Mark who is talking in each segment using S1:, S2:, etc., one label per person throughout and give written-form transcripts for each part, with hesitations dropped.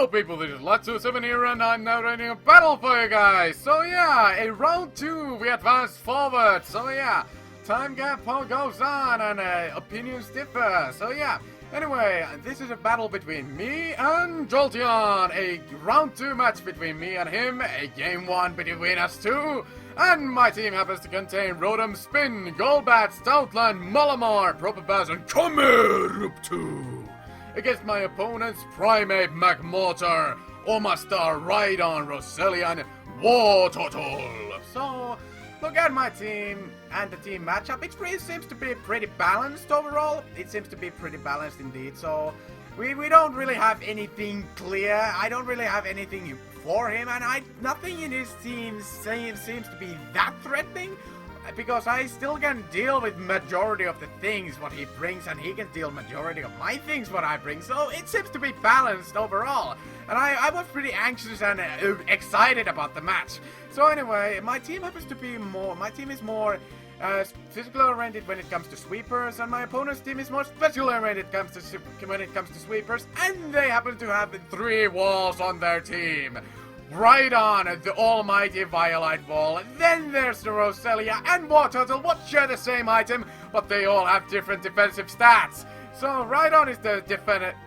S1: Hello people, this is Latsu7 here and I'm narrating a battle for you guys. So yeah, in round 2 we advance forward. So yeah, time gap goes on and opinions differ. So yeah, anyway, this is a battle between me and Jolteonnn. A round 2 match between me and him, a game 1 between us two. And my team happens to contain Rotom, Spin, Golbat, Stoutland, Malamar, Propabaz, and Latsu7 against my opponent's Primate, Magmortar, Omastar, Rhydon, Roselia, and Wartortle. So, look at my team and the team matchup. It seems to be pretty balanced overall. It seems to be pretty balanced indeed. So, we don't really have anything clear. I don't really have anything for him, and nothing in his team seems to be that threatening. Because I still can deal with majority of the things what he brings, and he can deal majority of my things what I bring. So it seems to be balanced overall. And I was pretty anxious and excited about the match. So anyway, my team is more physical oriented when it comes to sweepers, and my opponent's team is more special oriented when it comes to sweepers, and they happen to have 3 walls on their team. Rhydon, the almighty Violite Wall, then there's the Roselia and Wartortle, what share the same item, but they all have different defensive stats. So Rhydon is the definitely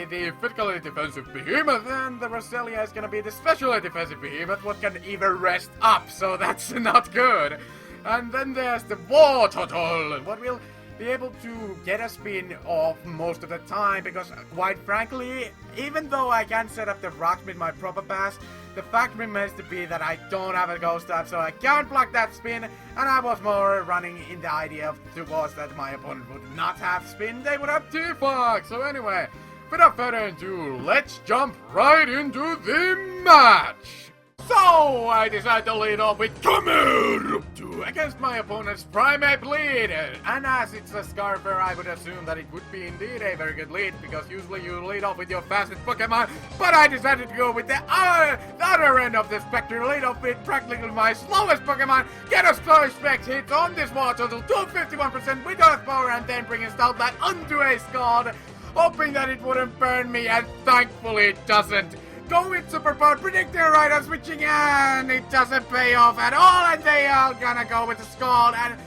S1: the physically defensive behemoth, and the Roselia is gonna be the specially defensive behemoth, what can even rest up, so that's not good. And then there's the Wartortle, what will be able to get a spin off most of the time, because quite frankly, even though I can set up the rocks with my Propabaz, the fact remains to be that I don't have a ghost type, so I can't block that spin, and I was more running in the idea towards that my opponent would not have spin, they would have defog. So anyway, without further ado, let's jump right into the match! So, I decided to lead off with Latsu7 against my opponent's Primate lead. And as it's a Scarfer, I would assume that it would be indeed a very good lead, because usually you lead off with your fastest Pokemon, but I decided to go with the other end of the spectrum, lead off with practically my slowest Pokemon, get a slow spec hit on this Wartortle to 51% with Earth Power, and then bring Stoutland onto a Scald, hoping that it wouldn't burn me, and thankfully it doesn't. Go with Superpower, predicting right on switching, and it doesn't pay off at all, and they are gonna go with the Scald, and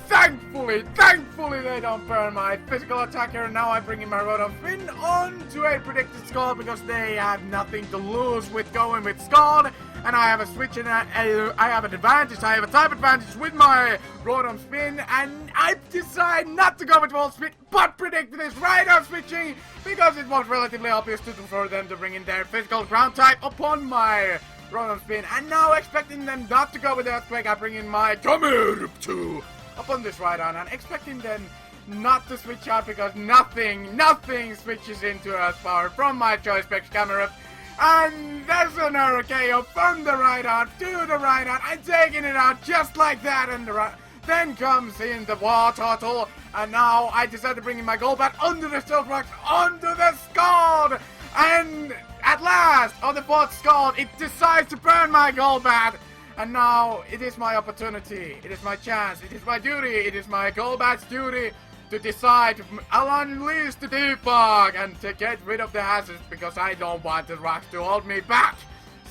S1: thankfully they don't burn my physical attacker. Now I bring in my Rotom Spin onto a predicted Scald, because they have nothing to lose with going with Scald, and I have a switch, and I have an advantage. I have a type advantage with my Rotom Spin, and I decide not to go with Volt Spin, but predict this right on switching, because it was relatively obvious for them to bring in their physical ground type upon my Rotom Spin, and now expecting them not to go with Earthquake, I bring in my Latsu7 upon this Rhydon, and expecting them not to switch out, because nothing switches into Earth Power from my Choice Specs Camerupt. And there's another KO from the Rhydon to the Rhydon, and taking it out just like that, and then comes in the Wartortle, and now I decide to bring in my Golbat onto the Stealth Rocks, onto the Scald, and at last, on the 4th Scald, it decides to burn my Golbat, and now it is my opportunity, it is my chance, it is my duty, it is my Golbat's duty to decide I'll unleash the defog and to get rid of the hazards, because I don't want the rocks to hold me back.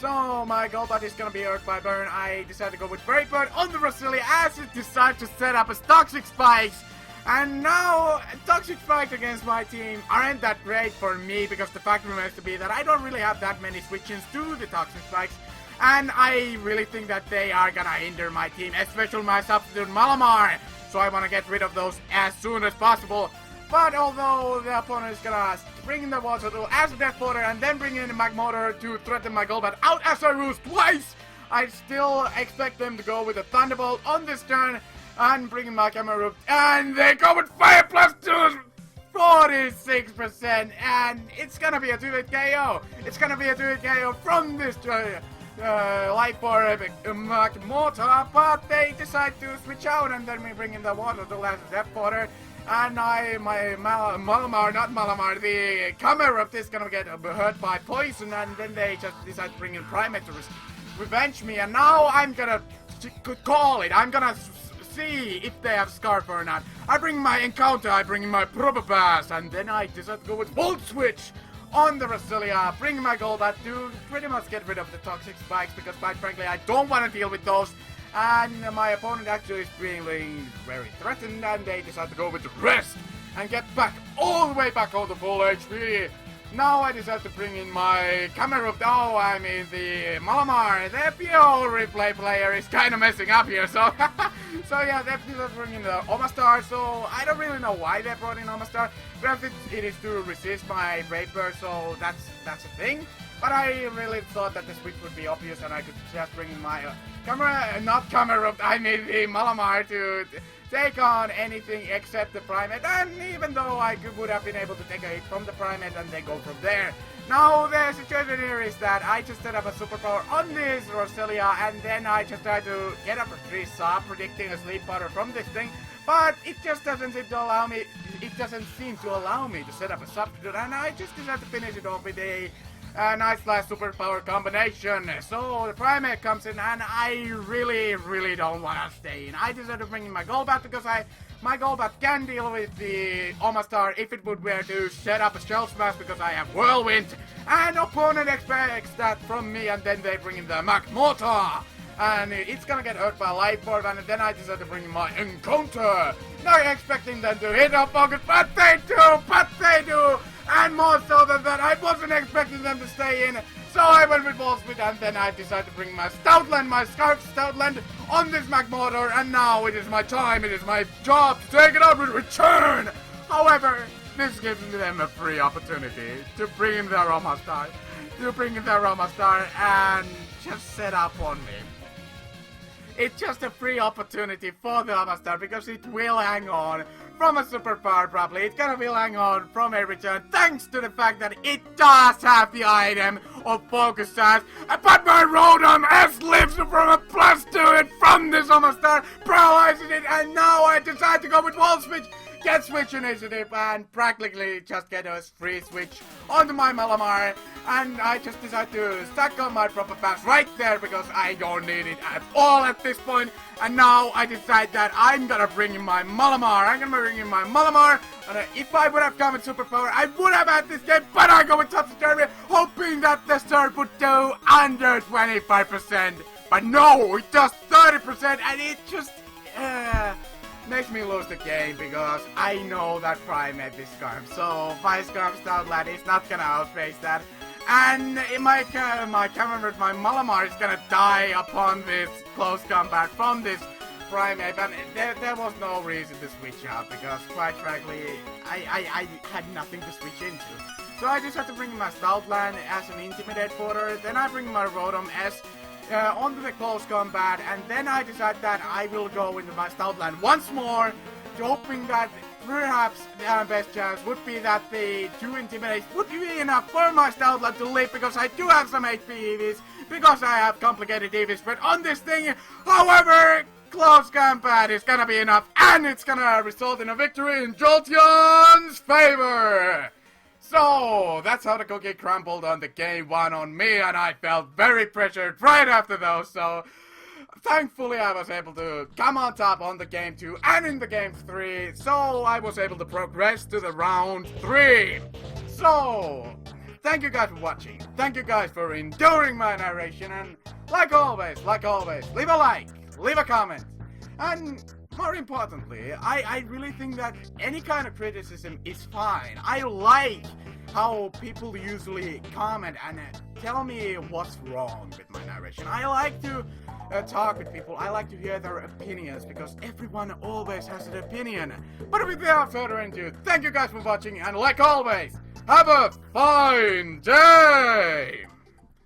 S1: So my Golbat is gonna be Earth by Burn. I decided to go with Brave Bird on the Roselia as it decides to set up as Toxic Spikes. And now Toxic Spikes against my team aren't that great for me, because the fact remains to be that I don't really have that many switch-ins to the Toxic Spikes. And I really think that they are gonna hinder my team, especially my substitute Malamar. So I want to get rid of those as soon as possible. But although the opponent is gonna bring in the Wartortle as a Death Border, and then bring in the Magmortar to threaten my Golbat out as I roost twice, I still expect them to go with a Thunderbolt on this turn and bring in my Camerupt, and they go with Fire Plus 2, 46%, and it's gonna be a 2-hit KO. It's gonna be a 2-hit KO from this Life Orb Magmortar, but they decide to switch out, and then we bring in the Wartortle as a Death Border, and my the Camerupt is gonna get hurt by poison, and then they just decide to bring in Primate to revenge me, and now I'm gonna call it. I'm gonna see if they have Scarf or not. I bring my Encounter, I bring my Proper Pass, and then I decide to go with Volt Switch on the Roselia, bring my Golbat to pretty much get rid of the toxic spikes, because quite frankly I don't want to deal with those. And my opponent actually is being very threatened, and they decide to go with the Rest and get back all the way back on the full HP. Now I decide to bring in my camera of the Malamar. The PO replay player is kind of messing up here, so so yeah, they decided to bring in the Omastar. So I don't really know why they brought in Omastar. Perhaps it is to resist my Vapor, so that's a thing. But I really thought that the switch would be obvious, and I could just bring in my the Malamar to take on anything except the Primate, and even though I would have been able to take a hit from the Primate and then go from there. Now the situation here is that I just set up a superpower on this Roselia, and then I just try to get up a 3-sub, predicting a sleep powder from this thing, but it just doesn't seem to allow me, to set up a substitute, and I just decided to finish it off with a nice last superpower combination. So the Primate comes in, and I really don't want to stay in. I decided to bring in my Golbat because my Golbat can deal with the Omastar if it would were to set up a Shell Smash, because I have Whirlwind, and opponent expects that from me, and then they bring in the Magmortar, and it's gonna get hurt by Life Orb, and then I decided to bring in my Encounter, not expecting them to hit our focus, but they do! And more so than that, I wasn't expecting them to stay in, so I went with Ball Speed, and then I decided to bring my Stoutland, my Scarf Stoutland, on this Magmortar, and now it is my time, it is my job to take it up and return! However, this gives them a free opportunity to bring in their Omastar, and just set up on me. It's just a free opportunity for the Omastar, because it will hang on from a superpower probably. It's gonna will hang on from a return, thanks to the fact that it does have the item of Focus Sash. But my Rotom S lives from a +2 hit from this Omastar, paralyzing it, and now I decide to go with Wall Switch, get Switch Initiative, and practically just get a free switch onto my Malamar, and I just decide to stack on my Proper Pass right there, because I don't need it at all at this point. And now I decide that I'm gonna bring in my Malamar. And if I would have come with Superpower, I would have had this game, but I go with Topsy Turvy, hoping that the start would do under 25%. But no, it does 30%, and it just makes me lose the game, because I know that Primate is Scarf. So my Scarf Stoutland is not gonna outpace that. And my Malamar is gonna die upon this close combat from this Primate, and there was no reason to switch out, because quite frankly, I had nothing to switch into. So I just had to bring my Stoutland as an Intimidate fodder, then I bring my Rotom S onto the close combat, and then I decide that I will go into my Stoutland once more, hoping that perhaps the best chance would be that the 2 Intimidates would be enough for my Stoutland to live, because I do have some HP EVs, because I have complicated EV spread on this thing. However, close combat is gonna be enough, and it's gonna result in a victory in Jolteonn's favor. So, that's how the cookie crumbled on the game 1 on me, and I felt very pressured right after those, so thankfully I was able to come on top on the game 2 and in the game 3, so I was able to progress to the round 3. So, thank you guys for watching, thank you guys for enduring my narration, and like always, leave a like, leave a comment, and more importantly, I really think that any kind of criticism is fine. I like how people usually comment and tell me what's wrong with my narration. I like to talk with people. I like to hear their opinions, because everyone always has an opinion. But without further ado, thank you guys for watching, and like always, have a fine day!